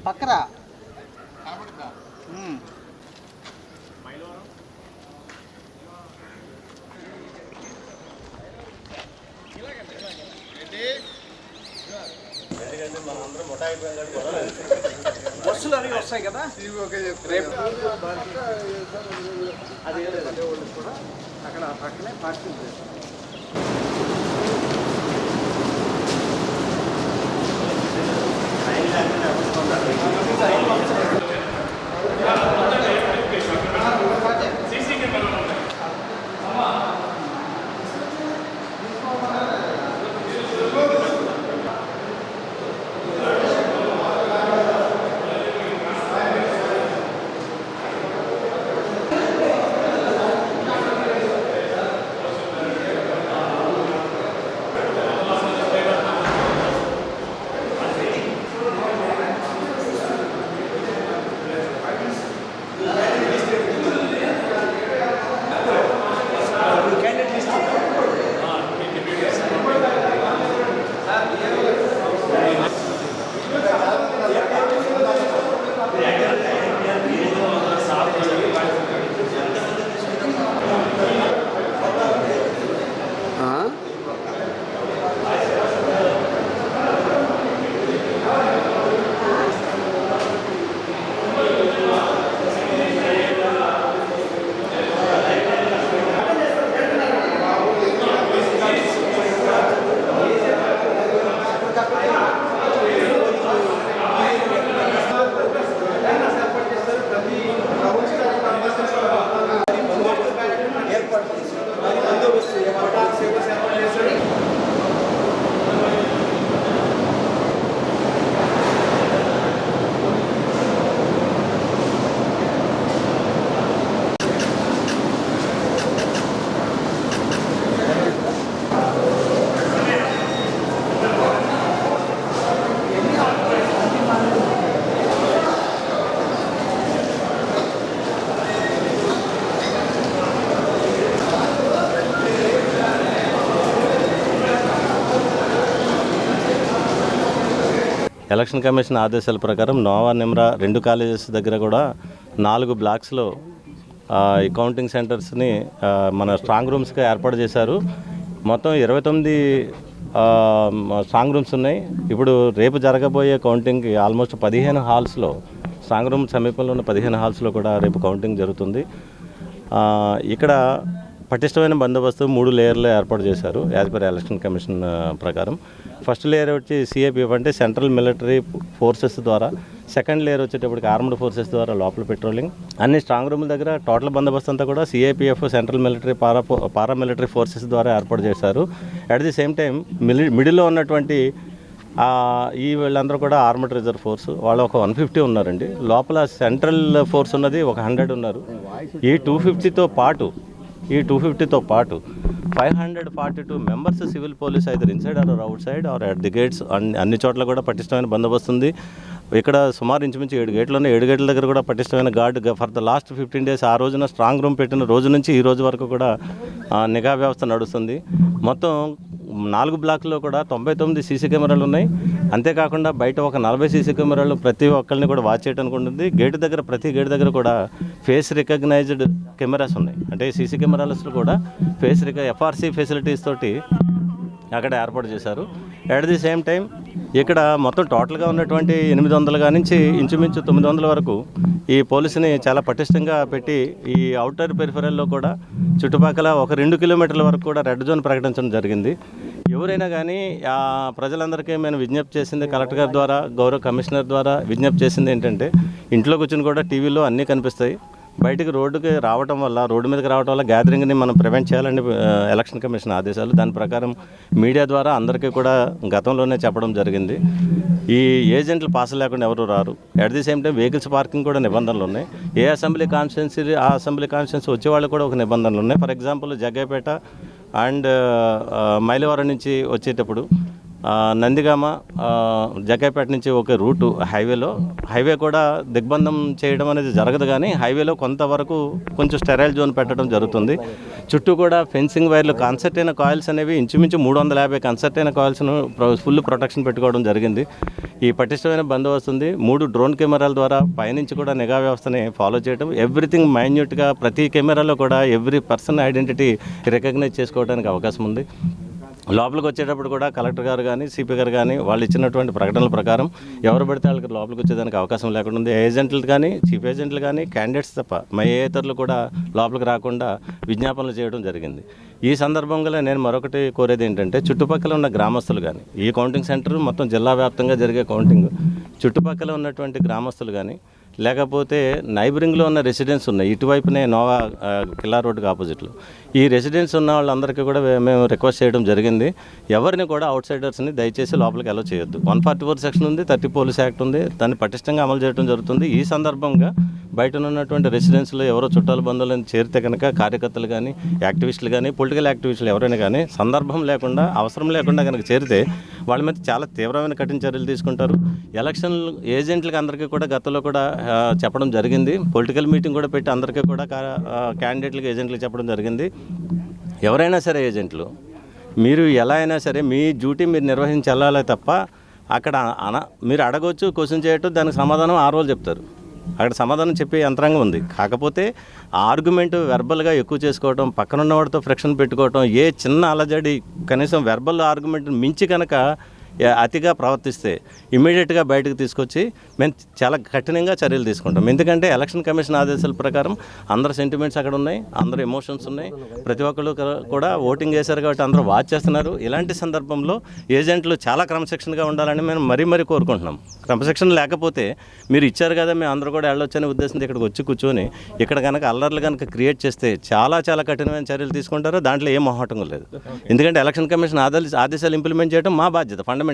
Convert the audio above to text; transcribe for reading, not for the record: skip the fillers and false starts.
పక్కరా బస్సులు అవి వస్తాయి కదా రేపు అది కూడా అక్కడ పక్కనే పార్కింగ్ చేస్తాం. ఎలక్షన్ కమిషన్ ఆదేశాల ప్రకారం నోవా నిమ్రా 2 కాలేజెస్ దగ్గర కూడా 4 బ్లాక్స్లో ఈ కౌంటింగ్ సెంటర్స్ని మన స్ట్రాంగ్ రూమ్స్గా ఏర్పాటు చేశారు. మొత్తం 29 స్ట్రాంగ్ రూమ్స్ ఉన్నాయి. ఇప్పుడు రేపు జరగబోయే కౌంటింగ్కి ఆల్మోస్ట్ 15 హాల్స్లో, స్ట్రాంగ్ రూమ్ సమీపంలో ఉన్న 15 హాల్స్లో కూడా రేపు కౌంటింగ్ జరుగుతుంది. ఇక్కడ పటిష్టమైన బందోబస్తు 3 లేయర్లో ఏర్పాటు చేశారు యాజ్ పర్ ఎలక్షన్ కమిషన్ ప్రకారం. ఫస్ట్ లేయర్ వచ్చి సిఏపిఎఫ్ అంటే సెంట్రల్ మిలిటరీ ఫోర్సెస్ ద్వారా, సెకండ్ లేయర్ వచ్చేటప్పటికి ఆర్మ్డ్ ఫోర్సెస్ ద్వారా లోపల పెట్రోలింగ్. అన్ని స్ట్రాంగ్ రూముల దగ్గర టోటల్ బందోబస్తు అంతా కూడా CAPF, central military, paramilitary forces ద్వారా ఏర్పాటు చేశారు. అట్ ది సేమ్ టైం మిడిల్లో ఉన్నటువంటి ఈ వీళ్ళందరూ కూడా ఆర్మడ్ రిజర్వ్ ఫోర్స్, వాళ్ళు ఒక 150 ఉన్నారండి. లోపల సెంట్రల్ ఫోర్స్ ఉన్నది ఒక 100 ఉన్నారు. ఈ 250తో పాటు 542 members civil police either inside or outside or at the gates, అన్ని చోట్ల కూడా పటిష్టమైన బందోబస్తు ఉంది. ఇక్కడ సుమారు ఇంచుమించు 7 గేట్లు ఉన్నాయి. 7 గేట్ల దగ్గర కూడా పటిష్టమైన guard for the last 15 days, ఆ రోజున స్ట్రాంగ్ రూమ్ పెట్టిన రోజు నుంచి ఈ రోజు వరకు కూడా నిఘా వ్యవస్థ నడుస్తుంది. మొత్తం 4 బ్లాక్లో కూడా 99 సీసీ కెమెరాలు ఉన్నాయి. అంతేకాకుండా బయట ఒక 40 సీసీ కెమెరాలు ప్రతి ఒక్కరిని కూడా వాచ్ చేయడానికి ఉంటుంది. ప్రతి గేట్ దగ్గర కూడా ఫేస్ రికగ్నైజ్డ్ కెమెరాస్ ఉన్నాయి. అంటే సీసీ కెమెరాస్లో కూడా ఎఫ్ఆర్సీ ఫెసిలిటీస్ తోటి అక్కడ ఏర్పాటు చేశారు. అట్ ది సేమ్ టైం ఇక్కడ మొత్తం టోటల్గా ఉన్నటువంటి 800 నుంచి ఇంచుమించు 900 వరకు ఈ పోలీసుని చాలా పటిష్టంగా పెట్టి ఈ అవుటర్ పెరిఫెరల్లో కూడా చుట్టుపక్కల ఒక 2 కిలోమీటర్ల వరకు కూడా రెడ్ జోన్ ప్రకటించడం జరిగింది. ఎవరైనా కానీ ప్రజలందరికీ మేము విజ్ఞప్తి చేసింది, కలెక్టర్ గారి ద్వారా, గౌరవ కమిషనర్ ద్వారా విజ్ఞప్తి చేసింది ఏంటంటే, ఇంట్లో కూర్చొని కూడా టీవీలో అన్నీ కనిపిస్తాయి. బయటికి రోడ్డుకి రావడం వల్ల, రోడ్డు మీదకి రావడం వల్ల గ్యాదరింగ్ని మనం ప్రివెంట్ చేయాలని ఎలక్షన్ కమిషన్ ఆదేశాలు. దాని ప్రకారం మీడియా ద్వారా అందరికీ కూడా గతంలోనే చెప్పడం జరిగింది. ఈ ఏజెంట్లు పాస్ లేకుండా ఎవరు రారు. At the same time vehicles parking కూడా నిబంధనలు ఉన్నాయి. ఏ అసెంబ్లీ కాన్స్టిట్యున్సీ ఆ అసెంబ్లీ కాన్స్టిట్యున్సీ వచ్చేవాళ్ళు కూడా ఒక నిబంధనలు ఉన్నాయి. For example Jaggayyapeta and Mylavaram నుంచి వచ్చేటప్పుడు నందిగామ జగ్గైపేట నుంచి ఒక రూటు హైవే కూడా దిగ్బంధం చేయడం అనేది జరగదు, కానీ హైవేలో కొంతవరకు కొంచెం స్టెరైల్ జోన్ పెట్టడం జరుగుతుంది. చుట్టూ కూడా ఫెన్సింగ్ వైర్లు, కన్సర్ట్ అయిన కాయిల్స్ అనేవి ఇంచుమించు 350 కన్సర్ట్ అయిన కాయిల్స్ను ఫుల్ ప్రొటెక్షన్ పెట్టుకోవడం జరిగింది. ఈ పటిష్టమైన బందోబస్తు ఉంది. 3 డ్రోన్ కెమెరాల ద్వారా పైనుంచి కూడా నిఘా వ్యవస్థని ఫాలో చేయడం, ఎవ్రీథింగ్ మైన్యూట్గా ప్రతి కెమెరాలో కూడా ఎవ్రీ పర్సన్ ఐడెంటిటీ రికగ్నైజ్ చేసుకోవడానికి అవకాశం ఉంది. లోపలికి వచ్చేటప్పుడు కూడా కలెక్టర్ గారు కానీ సిపి గారు కానీ వాళ్ళు ఇచ్చినటువంటి ప్రకటనల ప్రకారం ఎవరు పడితే వాళ్ళకి లోపలికి వచ్చేదానికి అవకాశం లేకుండా ఉంది. ఏజెంట్లు కానీ చీఫ్ ఏజెంట్లు కానీ క్యాండిడేట్స్ తప్ప ఏతరులు కూడా లోపలికి రాకుండా విజ్ఞాపనలు చేయడం జరిగింది. ఈ సందర్భంగా నేను మరొకటి కోరేది ఏంటంటే, చుట్టుపక్కల ఉన్న గ్రామస్తులు కానీ, ఈ కౌంటింగ్ సెంటర్ మొత్తం జిల్లా వ్యాప్తంగా జరిగే కౌంటింగ్, చుట్టుపక్కల ఉన్నటువంటి గ్రామస్తులు కానీ, లేకపోతే నైబరింగ్లో ఉన్న రెసిడెన్స్ ఉన్నాయి, ఇటువైపునే నోవా కిల్లా రోడ్డుకి ఆపోజిట్లో ఈ రెసిడెన్స్ ఉన్న వాళ్ళందరికీ కూడా మేము రిక్వెస్ట్ చేయడం జరిగింది. ఎవరిని కూడా అవుట్ సైడర్స్ని దయచేసి లోపలికి అలో చేయొద్దు. 144 సెక్షన్ ఉంది, 30 పోలీస్ యాక్ట్ ఉంది, దాన్ని పటిష్టంగా అమలు చేయడం జరుగుతుంది. ఈ సందర్భంగా బయట ఉన్నటువంటి రెసిడెన్స్లో ఎవరో చుట్టాల బంధువులను చేరితే కనుక కార్యకర్తలు కానీ, యాక్టివిస్టులు కానీ, పొలిటికల్ యాక్టివిస్టులు ఎవరైనా కానీ సందర్భం లేకుండా, అవసరం లేకుండా కనుక చేరితే వాళ్ళ మీద చాలా తీవ్రమైన కఠిన చర్యలు తీసుకుంటారు. ఎలక్షన్ ఏజెంట్లకు అందరికీ కూడా గతంలో కూడా చెప్పడం జరిగింది. పొలిటికల్ మీటింగ్ కూడా పెట్టి అందరికీ కూడా క్యాండిడేట్లకు, ఏజెంట్లకు చెప్పడం జరిగింది. ఎవరైనా సరే ఏజెంట్లు మీరు ఎలా అయినా సరే మీ డ్యూటీ మీరు నిర్వహించి వెళ్ళాలి తప్ప అక్కడ మీరు అడగవచ్చు, క్వశ్చన్ చేయటం, దానికి సమాధానం ఆ రోజు చెప్తారు. అక్కడ సమాధానం చెప్పే యంత్రాంగం ఉంది. కాకపోతే ఆర్గ్యుమెంట్ వెర్బల్గా ఎక్కువ చేసుకోవడం, పక్కన ఉన్నవాడితో ఫ్రిక్షన్ పెట్టుకోవడం, ఏ చిన్న అలజడి కనీసం వెర్బల్ ఆర్గ్యుమెంట్ మించి కనుక అతిగా ప్రవర్తిస్తే ఇమీడియట్గా బయటకు తీసుకొచ్చి మేము చాలా కఠినంగా చర్యలు తీసుకుంటాం. ఎందుకంటే ఎలక్షన్ కమిషన్ ఆదేశాల ప్రకారం అందరి సెంటిమెంట్స్ అక్కడ ఉన్నాయి, అందరి ఎమోషన్స్ ఉన్నాయి, ప్రతి ఒక్కరు కూడా ఓటింగ్ చేశారు కాబట్టి అందరూ వాచ్ చేస్తున్నారు. ఇలాంటి సందర్భంలో ఏజెంట్లు చాలా క్రమశిక్షణగా ఉండాలని మేము మరీ కోరుకుంటున్నాం. క్రమశిక్షణ లేకపోతే మీరు ఇచ్చారు కదా మేము అందరూ కూడా వెళ్ళొచ్చనే ఉద్దేశంతో ఇక్కడికి వచ్చి కూర్చొని ఇక్కడ కనుక అల్లర్లు కనుక క్రియేట్ చేస్తే చాలా కఠినమైన చర్యలు తీసుకుంటారు. దాంట్లో ఏం మొహమాటం లేదు. ఎందుకంటే ఎలక్షన్ కమిషన్ ఆదేశాలు ఇంప్లిమెంట్ చేయడం మా బాధ్యత ఫండమెంటల్గా.